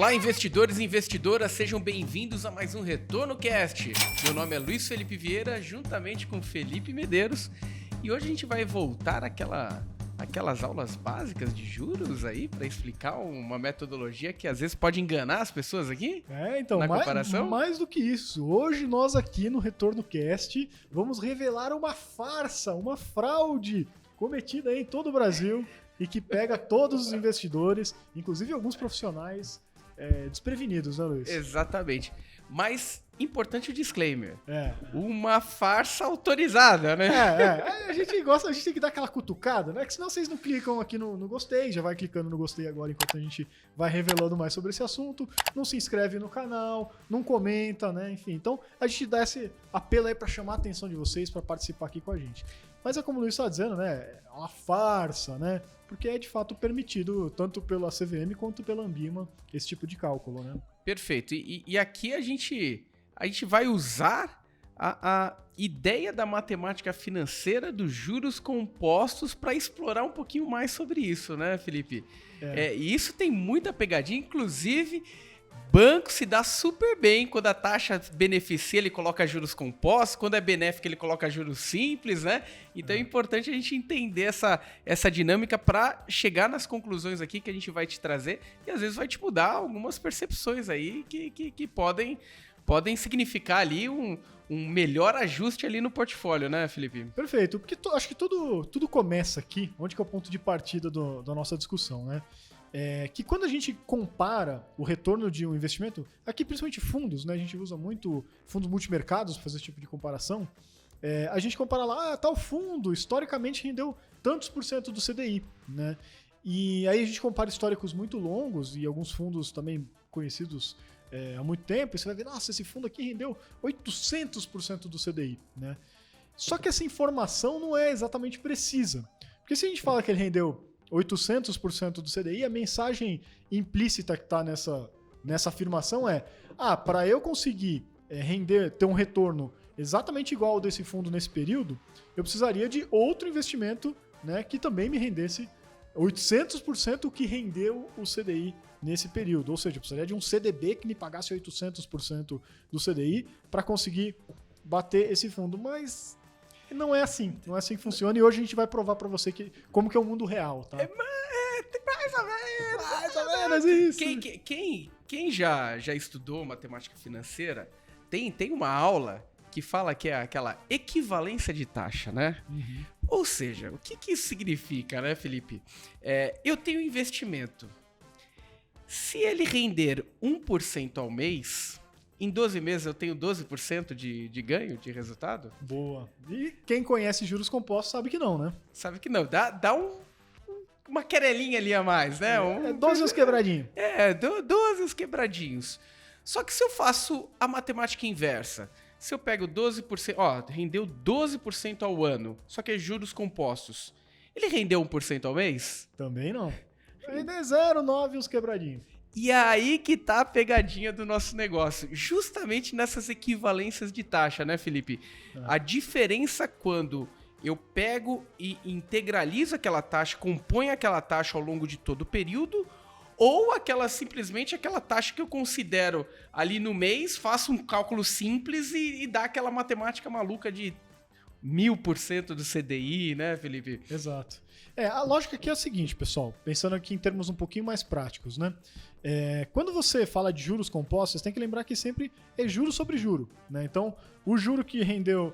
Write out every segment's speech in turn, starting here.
Olá, investidores e investidoras, sejam bem-vindos a mais um Retorno Cast. Meu nome é Luiz Felipe Vieira, juntamente com Felipe Medeiros, e hoje a gente vai voltar aquelas aulas básicas de juros aí para explicar uma metodologia que às vezes pode enganar as pessoas aqui. Então, na comparação. Mais do que isso, hoje nós aqui no Retorno Cast vamos revelar uma farsa, uma fraude cometida em todo o Brasil e que pega todos os investidores, inclusive alguns profissionais desprevenidos, né, Luiz? Exatamente. Mas importante o disclaimer. Uma farsa autorizada, né? A gente tem que dar aquela cutucada, né? Que senão vocês não clicam aqui no gostei, já vai clicando no gostei agora enquanto a gente vai revelando mais sobre esse assunto, não se inscreve no canal, não comenta, né? Enfim, então a gente dá esse apelo aí pra chamar a atenção de vocês pra participar aqui com a gente. Mas é como o Luiz está dizendo, né? É uma farsa, né? Porque é de fato permitido tanto pela CVM quanto pela Anbima esse tipo de cálculo, né? Perfeito. E aqui a gente vai usar a ideia da matemática financeira dos juros compostos para explorar um pouquinho mais sobre isso, né, Felipe? E isso tem muita pegadinha, inclusive banco se dá super bem quando a taxa beneficia, ele coloca juros compostos, quando é benéfica ele coloca juros simples, né? Então é importante a gente entender essa dinâmica para chegar nas conclusões aqui que a gente vai te trazer e às vezes vai te mudar algumas percepções aí que podem significar ali um melhor ajuste ali no portfólio, né, Felipe? Perfeito, porque acho que tudo começa aqui, onde que é o ponto de partida da nossa discussão, né? Que quando a gente compara o retorno de um investimento, aqui principalmente fundos, né? A gente usa muito fundos multimercados para fazer esse tipo de comparação. A gente compara lá, tal fundo historicamente rendeu tantos por cento do CDI, né? E aí a gente compara históricos muito longos e alguns fundos também conhecidos há muito tempo, e você vai ver, nossa, esse fundo aqui rendeu 800% do CDI, né? Só que essa informação não é exatamente precisa. Porque se a gente fala que ele rendeu 800% do CDI, a mensagem implícita que está nessa afirmação para eu conseguir ter um retorno exatamente igual ao desse fundo nesse período, eu precisaria de outro investimento, né, que também me rendesse 800% o que rendeu o CDI nesse período. Ou seja, eu precisaria de um CDB que me pagasse 800% do CDI para conseguir bater esse fundo. Mas não é assim que funciona, e hoje a gente vai provar pra você como que é o mundo real, tá? Mais ou menos isso. Quem já estudou matemática financeira, tem uma aula que fala que é aquela equivalência de taxa, né? Uhum. Ou seja, o que isso significa, né, Felipe? Eu tenho um investimento. Se ele render 1% ao mês, em 12 meses eu tenho 12% de ganho, de resultado? Boa. E quem conhece juros compostos sabe que não, né? Sabe que não. Dá uma querelinha ali a mais, né? 12 os quebradinhos. 12 os quebradinhos. Só que se eu faço a matemática inversa, se eu pego 12%, rendeu 12% ao ano, só que é juros compostos, ele rendeu 1% ao mês? Também não. Ainda é 0,9 os quebradinhos. E é aí que tá a pegadinha do nosso negócio. Justamente nessas equivalências de taxa, né, Felipe? A diferença quando eu pego e integralizo aquela taxa, componho aquela taxa ao longo de todo o período, ou simplesmente aquela taxa que eu considero ali no mês, faço um cálculo simples e dá aquela matemática maluca de 1000% do CDI, né, Felipe? Exato. A lógica aqui é a seguinte, pessoal, pensando aqui em termos um pouquinho mais práticos, né? Quando você fala de juros compostos, você tem que lembrar que sempre é juro sobre juro, né? Então, o juro que rendeu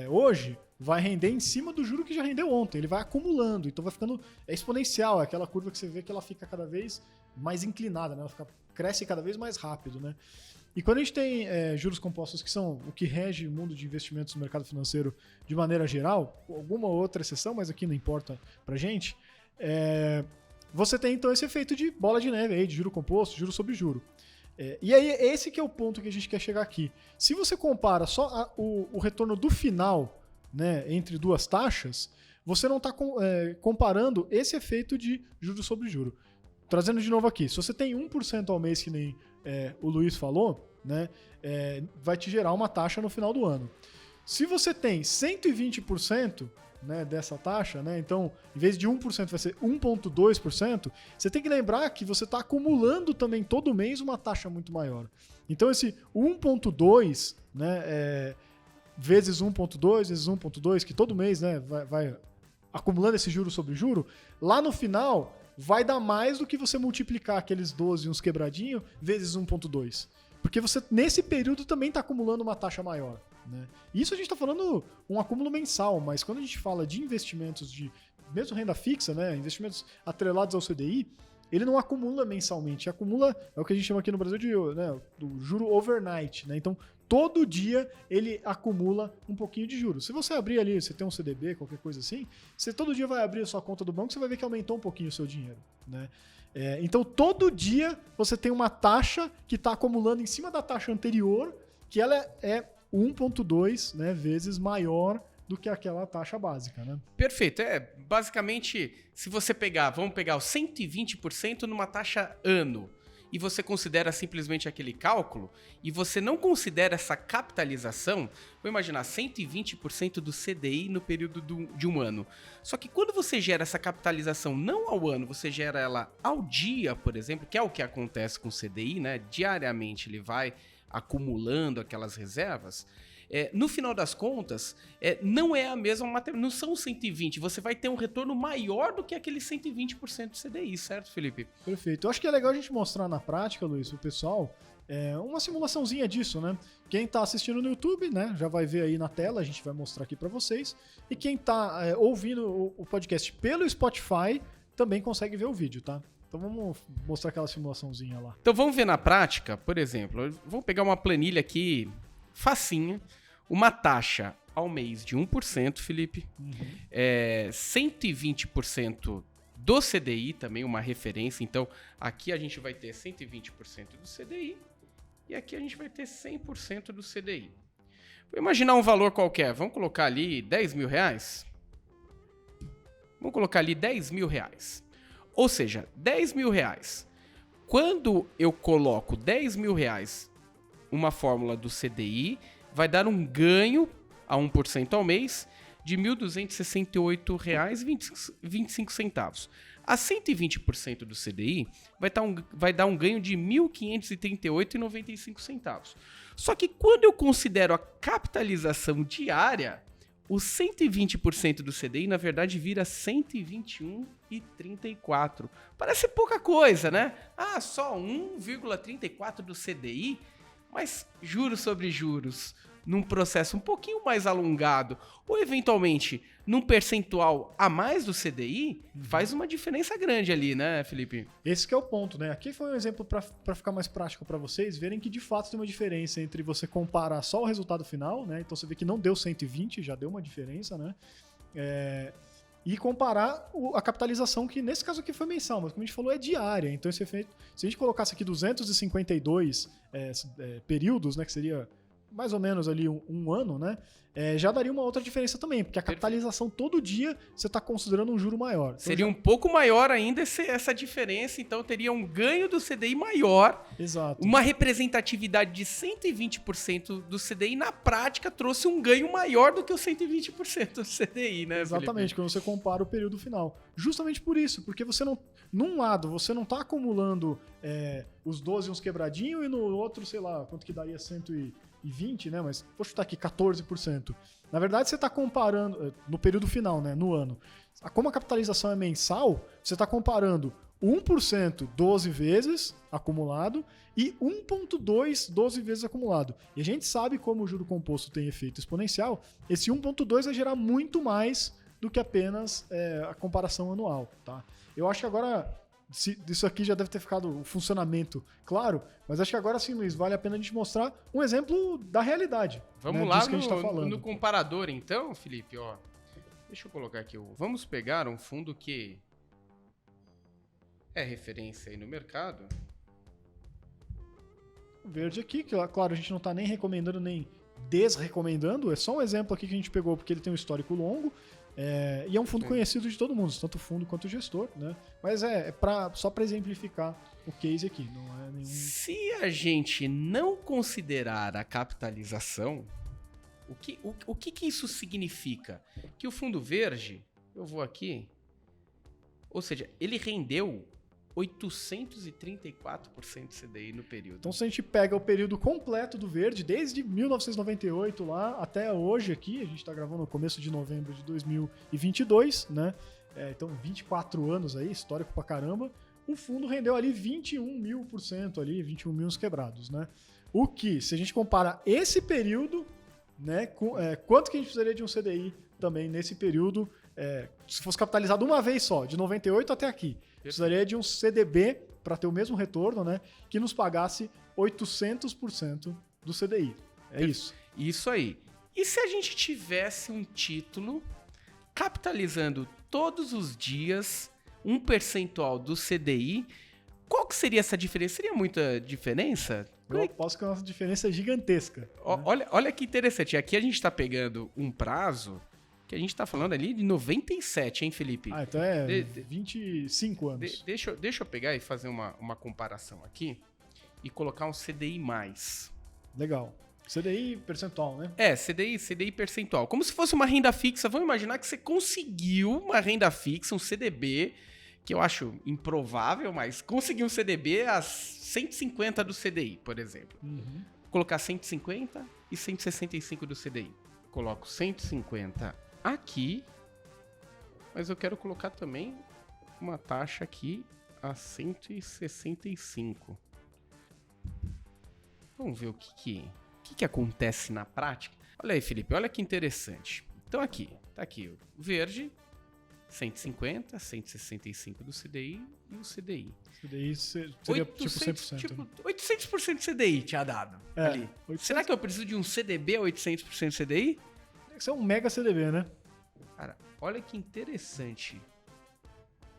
hoje vai render em cima do juro que já rendeu ontem, ele vai acumulando, então vai ficando exponencial, aquela curva que você vê que ela fica cada vez mais inclinada, né? Ela cresce cada vez mais rápido, né? E quando a gente tem juros compostos, que são o que rege o mundo de investimentos no mercado financeiro de maneira geral, com alguma outra exceção, mas aqui não importa pra gente, você tem então esse efeito de bola de neve aí, de juro composto, juro sobre juro. E aí esse que é o ponto que a gente quer chegar aqui. Se você compara só o retorno do final, né, entre duas taxas, você não está comparando esse efeito de juro sobre juro. Trazendo de novo aqui, se você tem 1% ao mês, que nem o Luiz falou, né, vai te gerar uma taxa no final do ano. Se você tem 120%, né, dessa taxa, né? Então, em vez de 1% vai ser 1,2%, você tem que lembrar que você está acumulando também todo mês uma taxa muito maior. Então, esse 1,2, né, vezes 1,2, vezes 1,2, que todo mês, né, vai acumulando esse juro sobre juro, lá no final vai dar mais do que você multiplicar aqueles 12 uns quebradinho vezes 1,2. Porque você, nesse período, também está acumulando uma taxa maior. Né? Isso a gente está falando um acúmulo mensal, mas quando a gente fala de investimentos de mesmo renda fixa, né, investimentos atrelados ao CDI, ele não acumula mensalmente, acumula, é o que a gente chama aqui no Brasil de, né, do juro overnight. Né? Então, todo dia ele acumula um pouquinho de juros. Se você abrir ali, você tem um CDB, qualquer coisa assim, você todo dia vai abrir a sua conta do banco, você vai ver que aumentou um pouquinho o seu dinheiro. Né? Então, todo dia você tem uma taxa que está acumulando em cima da taxa anterior, que ela é 1,2, né, vezes maior do que aquela taxa básica. Né? Perfeito. Basicamente, se você vamos pegar os 120% numa taxa ano, e você considera simplesmente aquele cálculo, e você não considera essa capitalização, vou imaginar 120% do CDI no período de um ano. Só que quando você gera essa capitalização não ao ano, você gera ela ao dia, por exemplo, que é o que acontece com o CDI, né? Diariamente ele vai acumulando aquelas reservas. No final das contas, não é a mesma matemática, não são 120, você vai ter um retorno maior do que aquele 120% do CDI, certo, Felipe? Perfeito. Eu acho que é legal a gente mostrar na prática, Luiz, o pessoal, uma simulaçãozinha disso, né? Quem está assistindo no YouTube, né, já vai ver aí na tela, a gente vai mostrar aqui para vocês. E quem está ouvindo o podcast pelo Spotify também consegue ver o vídeo, tá? Então vamos mostrar aquela simulaçãozinha lá. Então vamos ver na prática, por exemplo, vamos pegar uma planilha aqui facinha, uma taxa ao mês de 1%, Felipe, 120% do CDI, também uma referência, então aqui a gente vai ter 120% do CDI e aqui a gente vai ter 100% do CDI. Vou imaginar um valor qualquer, vamos colocar ali 10 mil reais? Vamos colocar ali 10 mil reais. Ou seja, 10 mil reais. Quando eu coloco 10 mil reais, uma fórmula do CDI, vai dar um ganho a 1% ao mês de R$ 1.268,25. A 120% do CDI vai dar um ganho de R$ 1.538,95. Só que quando eu considero a capitalização diária, o 120% do CDI, na verdade, vira 121,34. Parece pouca coisa, né? Ah, só 1,34 do CDI? Mas juros sobre juros, num processo um pouquinho mais alongado, ou eventualmente num percentual a mais do CDI, faz uma diferença grande ali, né, Felipe? Esse que é o ponto, né? Aqui foi um exemplo para ficar mais prático para vocês verem que de fato tem uma diferença entre você comparar só o resultado final, né? Então você vê que não deu 120, já deu uma diferença, né? E comparar a capitalização, que nesse caso aqui foi mensal, mas como a gente falou, é diária. Então, esse efeito, se a gente colocasse aqui 252 períodos, né, que seria mais ou menos ali um ano, né, já daria uma outra diferença também, porque a capitalização todo dia você está considerando um juro maior. Então, seria um pouco maior ainda essa diferença, então teria um ganho do CDI maior. Exato. Uma representatividade de 120% do CDI, na prática, trouxe um ganho maior do que o 120% do CDI, né, exatamente, Felipe? quando você compara o período final. Justamente por isso, porque você não... Num lado, você não está acumulando os 12 uns quebradinhos e no outro, sei lá, quanto que daria 120, né? Mas vou chutar aqui 14%. Na verdade, você está comparando no período final, né? No ano. Como a capitalização é mensal, você está comparando 1% 12 vezes acumulado e 1,2 12 vezes acumulado. E a gente sabe como o juro composto tem efeito exponencial. Esse 1,2 vai gerar muito mais do que apenas a comparação anual, tá? Eu acho que agora isso aqui já deve ter ficado o funcionamento claro, mas acho que agora sim, Luiz, vale a pena a gente mostrar um exemplo da realidade. Vamos lá no comparador, então, Felipe. Ó, deixa eu colocar aqui. Vamos pegar um fundo que é referência aí no mercado. Verde aqui, que claro, a gente não está nem recomendando nem desrecomendando, é só um exemplo aqui que a gente pegou porque ele tem um histórico longo. E é um fundo conhecido de todo mundo, tanto o fundo quanto o gestor, né? Mas só para exemplificar o case aqui, não é nenhum... Se a gente não considerar a capitalização, O que isso significa? Que o fundo verde, eu vou aqui, ou seja, ele rendeu 834% de CDI no período. Então, se a gente pega o período completo do verde, desde 1998 lá até hoje aqui, a gente está gravando no começo de novembro de 2022, né? Então, 24 anos aí, histórico pra caramba. O fundo rendeu ali 21.000% ali, 21 mil quebrados, né? O que, se a gente compara esse período, né, com quanto que a gente precisaria de um CDI também nesse período, se fosse capitalizado uma vez só, de 98 até aqui, precisaria de um CDB para ter o mesmo retorno, né, que nos pagasse 800% do CDI. Isso. Isso aí. E se a gente tivesse um título capitalizando todos os dias um percentual do CDI, qual que seria essa diferença? Seria muita diferença? Eu aposto que a nossa diferença é gigantesca. Né? Olha que interessante. Aqui a gente está pegando um prazo que a gente está falando ali de 97, hein, Felipe? Então 25 anos. Deixa eu pegar e fazer uma comparação aqui e colocar um CDI+. Legal. CDI percentual, né? CDI percentual. Como se fosse uma renda fixa. Vamos imaginar que você conseguiu uma renda fixa, um CDB, que eu acho improvável, mas conseguiu um CDB a 150 do CDI, por exemplo. Vou colocar 150 e 165 do CDI. Coloco 150 aqui, mas eu quero colocar também uma taxa aqui a 165. Vamos ver o que acontece na prática. Olha aí, Felipe, olha que interessante. Então tá aqui o verde, 150, 165 do CDI e o CDI. CDI seria 800%. 800% de CDI tinha dado ali. 800. Será que eu preciso de um CDB a 800% de CDI? Isso é um mega CDB, né? Cara, olha que interessante.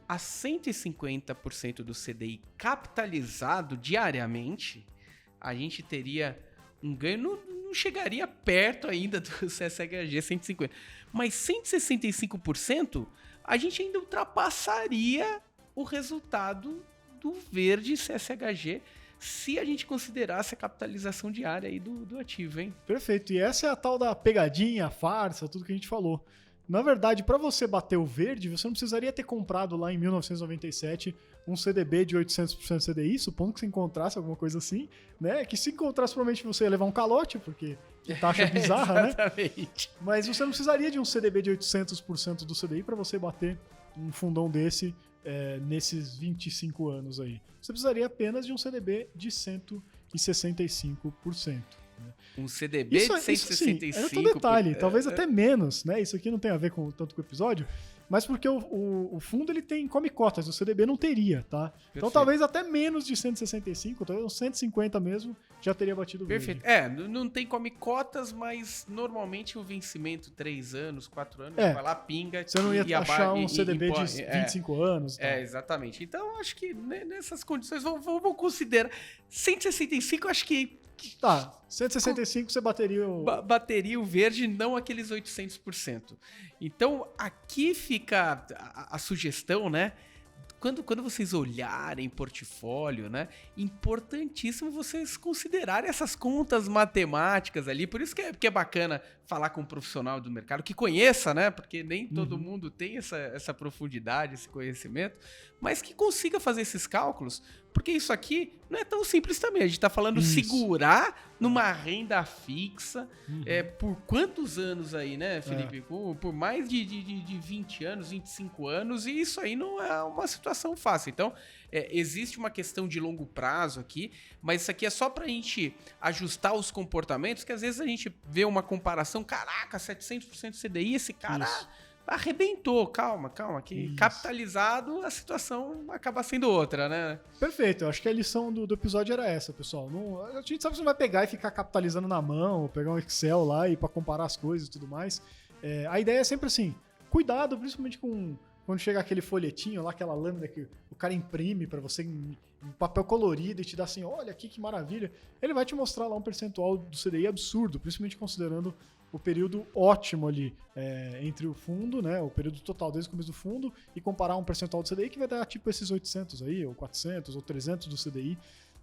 A 150% do CDI capitalizado diariamente, a gente teria um ganho, não chegaria perto ainda do CSHG 150. Mas 165%, a gente ainda ultrapassaria o resultado do verde CSHG se a gente considerasse a capitalização diária aí do ativo, hein? Perfeito. E essa é a tal da pegadinha, a farsa, tudo que a gente falou. Na verdade, para você bater o verde, você não precisaria ter comprado lá em 1997 um CDB de 800% CDI, supondo que você encontrasse alguma coisa assim, né? Que se encontrasse, provavelmente você ia levar um calote, porque taxa bizarra, né? Exatamente. Mas você não precisaria de um CDB de 800% do CDI para você bater um fundão desse nesses 25 anos aí. Você precisaria apenas de um CDB de 165%. Um CDB de 165%. É outro detalhe, talvez até menos, né? Isso aqui não tem a ver tanto com o episódio, mas porque o fundo ele come cotas, o CDB não teria, tá? Perfeito. Então talvez até menos de 165, talvez uns 150 mesmo, já teria batido o verde. Perfeito. Não tem come cotas, mas normalmente o vencimento 3 anos, 4 anos, vai lá, pinga. Você não ia achar um CDB de 25 anos. Tal. Exatamente. Então acho que nessas condições, vou considerar 165, acho que... Tá, 165 você bateria bateria o verde, não aqueles 800%. Então, aqui fica a sugestão, né? Quando vocês olharem portfólio, né? Importantíssimo vocês considerarem essas contas matemáticas ali. Por isso que é bacana falar com um profissional do mercado que conheça, né? Porque nem todo mundo tem essa profundidade, esse conhecimento, mas que consiga fazer esses cálculos, porque isso aqui não é tão simples também. A gente está falando segurar numa renda fixa por quantos anos aí, né, Felipe? Por mais de 20 anos, 25 anos, e isso aí não é uma situação fácil. Então, existe uma questão de longo prazo aqui, mas isso aqui é só para a gente ajustar os comportamentos, que às vezes a gente vê uma comparação, caraca, 700% CDI, esse cara... arrebentou, calma, que capitalizado a situação acaba sendo outra, né? Perfeito, eu acho que a lição do episódio era essa, pessoal. A gente sabe que você não vai pegar e ficar capitalizando na mão, ou pegar um Excel lá e para comparar as coisas e tudo mais. A ideia é sempre assim, cuidado, principalmente quando chega aquele folhetinho lá, aquela lâmina que o cara imprime para você em papel colorido e te dá assim, olha aqui que maravilha. Ele vai te mostrar lá um percentual do CDI absurdo, principalmente considerando o período ótimo ali entre o fundo, né, o período total desde o começo do fundo, e comparar um percentual do CDI que vai dar tipo esses 800 aí, ou 400, ou 300 do CDI.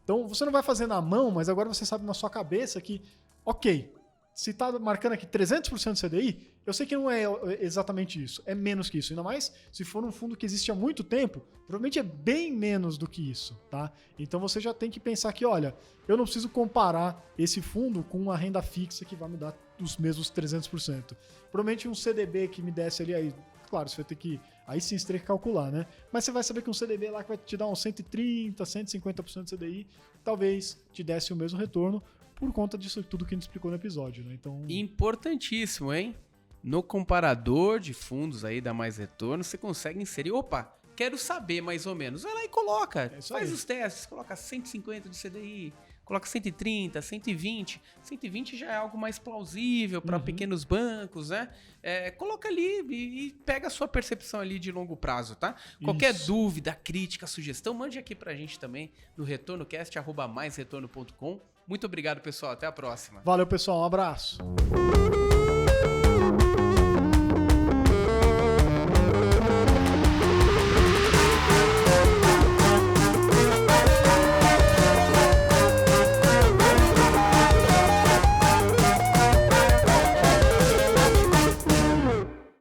Então você não vai fazer na mão, mas agora você sabe na sua cabeça que, ok, se tá marcando aqui 300% de CDI, eu sei que não é exatamente isso, é menos que isso. Ainda mais se for um fundo que existe há muito tempo, provavelmente é bem menos do que isso, tá? Então você já tem que pensar que, olha, eu não preciso comparar esse fundo com uma renda fixa que vai me dar os mesmos 300%. Provavelmente um CDB que me desse ali, aí, claro, você vai ter que, aí sim você tem que calcular, né? Mas você vai saber que um CDB lá que vai te dar uns 130%, 150% de CDI, talvez te desse o mesmo retorno por conta disso tudo que a gente explicou no episódio, né? Então, importantíssimo, hein? No comparador de fundos aí da Mais Retorno, você consegue inserir, opa, quero saber mais ou menos. Vai lá e coloca, faz os testes, coloca 150 de CDI, coloca 130, 120. 120 já é algo mais plausível para pequenos bancos, né? Coloca ali e pega a sua percepção ali de longo prazo, tá? Qualquer dúvida, crítica, sugestão, mande aqui pra gente também no retornocast@maisretorno.com. Muito obrigado, pessoal. Até a próxima. Valeu, pessoal. Um abraço.